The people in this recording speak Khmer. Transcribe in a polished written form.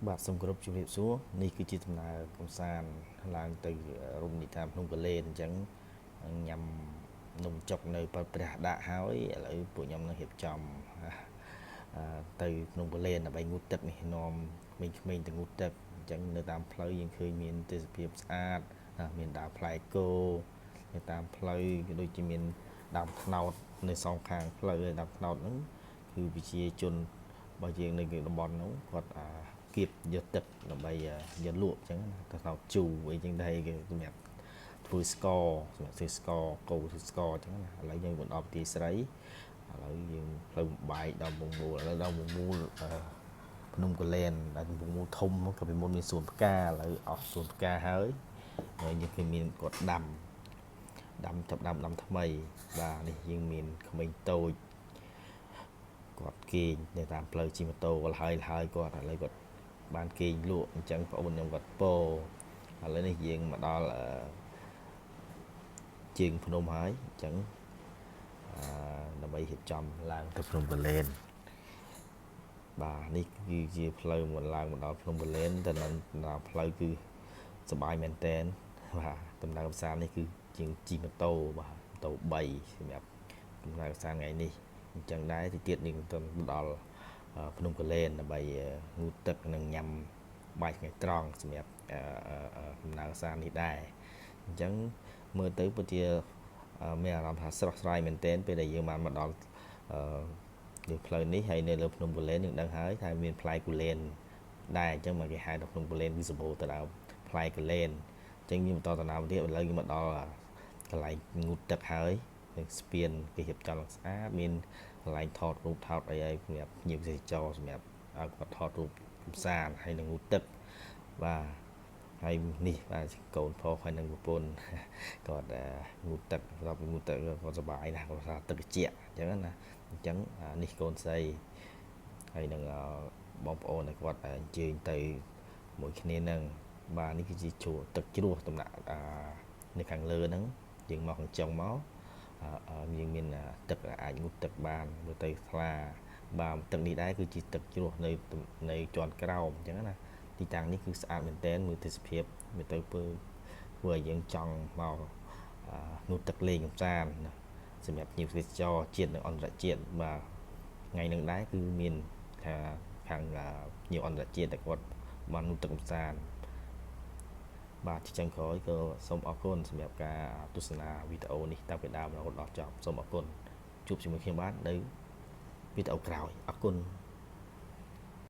បាទសូមគោរពជំរាបសួរនេះគឺជាដំណើរកំសាន្តឡើងទៅរមណីយដ្ឋានភ្នំកលែនអញ្ចឹងញ៉ាំនំចុកនៅព្រះដាក់ហើយឥឡូវពួកខ្ញុំនឹងរៀបចំទៅភ្នំកលែនដើម្បីងូតទឹកនេះនាំក្មេងៗទៅងូតទឹកអញ្ចឹងនៅតាមផ្លូវយើងឃើញមានទេសភាពស្អាតមានដើរផ្លែគោនៅតាមផ្លូវក៏ដូចជាមានដើមត្នោតនៅសងខាងផ្លូវដើមត្នោតហ្នឹងគឺប្រជាជនរបស់យើងនៅតំបន់នោះគាត់គៀបយកទឹកដើម្បីយកលក់អញ្ចឹងទៅថោកជូរអីចឹងដែរគេសម្រាប់ធ្វើស្ករសម្រាប់ធ្វើស្ករកូរធ្វើស្ករអញ្ចឹងណាឥឡូវយើងបន្តពីស្រីឥឡូវយើងផ្លូវបំបែកដល់វងមូលឥឡូវដល់វងមូលភ្នំកលែនដែលវងមូលធំក៏ពីមុនមានសួនផ្កាឥឡូវអស់សួនផ្កាហើយយើងឃើញមានគាត់ចាប់ដាំថ្មីបាទនេះយើងមានក្មេងតូចគាត់គេងនៅតាមផ្លូវជិះម៉ូតូហើយគាត់ឥឡូវគាត់បានគេងលក់អញ្ចឹងបងប្អូនខ្ញុំគាត់ពោឥឡូវនេះយើងមកដល់ជើងភ្នំហើយអញ្ចឹងដើម្បីរៀបចំឡើងទៅភ្នំកលែនបាទនេះគឺជាផ្លូវមកឡើងមកដល់ភ្នំកលែនតែដល់ផ្លូវគឺសប្បាយមែនតែនបាទដំណើរកម្សាន្តនេះគឺជាងជិះម៉ូតូបាទម៉ូតូ3សម្រាប់ដំណើរកម្សាន្តថ្ងៃនេះអញ្ចឹងដែរទីទៀតយើងទៅដល់ភ្នំកលែនដើម្បីងូតទឹកនិងញ៉ាំបាយថ្ងៃត្រង់សម្រាប់ដំណើរកម្សាន្តនេះដែរអញ្ចឹងមើលទៅពិតជាមានអារម្មណ៍ថាស្រស់ស្រាយមែនទែនពេលដែលយើងបានមកដល់លើផ្លូវនេះហើយនៅលើភ្នំកលែនយើងដឹងហើយថាមានផ្លែគូលែនដែរអញ្ចឹងមកគេហៅថាភ្នំកលែនគឺសម្បូរទៅដោយផ្លែកូលែនអញ្ចឹងយើងបន្តដំណើរទៀតឥឡូវយើងមកដល់កន្លែងងូតទឹកហើយនឹងស្ពានគេរៀបចំស្អាតមានកន្លែងថតរូបថតអីហើយសម្រាប់ភ្ញៀវទេសចរសម្រាប់ឲ្យគាត់ថតរូបកំសាន្តហើយនឹងងូតទឹកបាទហើយនេះបាទកូនប្រុសហើយនឹងប្រពន្ធគាត់ងូតទឹកដល់ងូតទឹកគាត់សប្បាយណាស់គាត់ថាទឹកត្រជាក់អញ្ចឹងណាអញ្ចឹងនេះកូនស្រីហើយនឹងបងប្អូនគាត់អញ្ជើញទៅមួយគ្នានឹងបាទនេះគឺជាជ្រោះទឹកជ្រោះតំណាក់នៅខាងលើហ្នឹងយើងមកខាងចុងមកយើងមានទឹកអាចងូតទឹកបានមើលទៅថ្លាបាទទឹកនេះដែរគឺជាទឹកជ្រោះនៅជាន់ក្រោមអញ្ចឹងណាទីតាំងនេះគឺស្អាតមែនទែនមើលទេសភាពមើលទៅធ្វើឲ្យយើងចង់មកងូតទឹកលេងកម្សាន្តសម្រាប់ភ្ញៀវទេសចរជាតិនិងអន្តរជាតិបាទថ្ងៃនឹងដែរគឺមានថាខាងភ្ញៀវអន្តរជាតិតែគាត់បានងូតទឹកកម្សាន្តបាទជាចុងក្រោយក៏សូមអរគុណសម្រាប់ការទស្សនាវីដេអូនេះតាំងពីដើមរហូតដល់ចប់សូមអរគុណជួបជាមួយខ្ញុំបាទនៅវីដេអូក្រោយអរគុណ